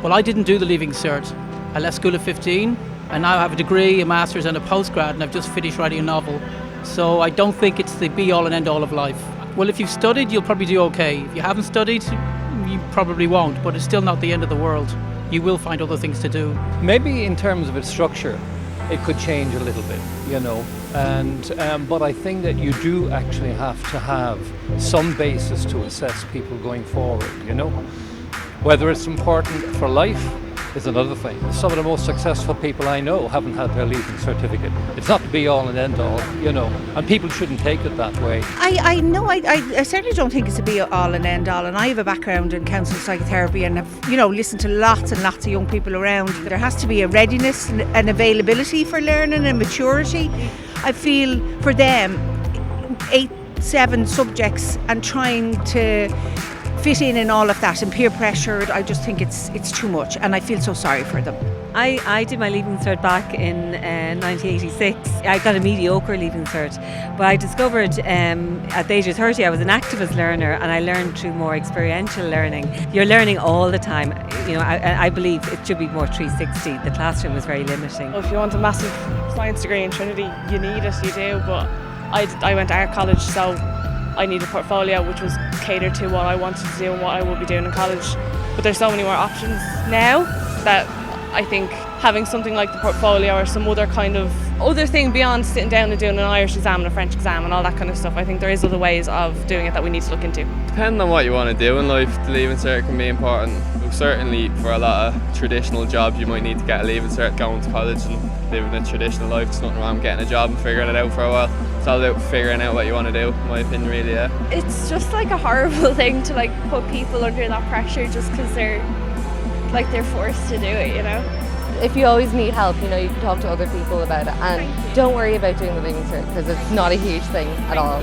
Well, I didn't do the Leaving Cert. I left school at 15 and now I have a degree, a master's and a postgrad, and I've just finished writing a novel. So I don't think it's the be-all and end-all of life. Well, if you've studied, you'll probably do okay. If you haven't studied, you probably won't, but it's still not the end of the world. You will find other things to do. Maybe in terms of its structure, it could change a little bit, but I think that you do actually have to have some basis to assess people going forward, Whether it's important for life is another thing. Some of the most successful people I know haven't had their Leaving certificate. It's not the be-all and end-all, and people shouldn't take it that way. I know, I certainly don't think it's a be-all and end-all, and I have a background in counselling psychotherapy and have, listened to lots and lots of young people around. There has to be a readiness and availability for learning and maturity. I feel for them, 8-7 subjects and trying to fit in all of that and peer pressure, I just think it's too much, and I feel so sorry for them. I did my Leaving Cert back in 1986. I got a mediocre Leaving Cert, but I discovered at the age of 30 I was an activist learner, and I learned through more experiential learning. You're learning all the time. I believe it should be more 360. The classroom was very limiting. If you want a massive science degree in Trinity, you need it, you do, but I went to art college, so I need a portfolio which was catered to what I wanted to do and what I would be doing in college. But there's so many more options now that I think having something like the portfolio or some other kind of other thing beyond sitting down and doing an Irish exam and a French exam and all that kind of stuff, I think there is other ways of doing it that we need to look into. Depending on what you want to do in life, the Leaving Cert can be important. Certainly for a lot of traditional jobs you might need to get a Leaving Cert going to college and living a traditional life. There's nothing wrong with getting a job and figuring it out for a while. It's all about figuring out what you want to do, in my opinion, really, yeah. It's just like a horrible thing to put people under that pressure just because they're forced to do it, If you always need help, you can talk to other people about it, and don't worry about doing the Leaving Cert because it's not a huge thing at all.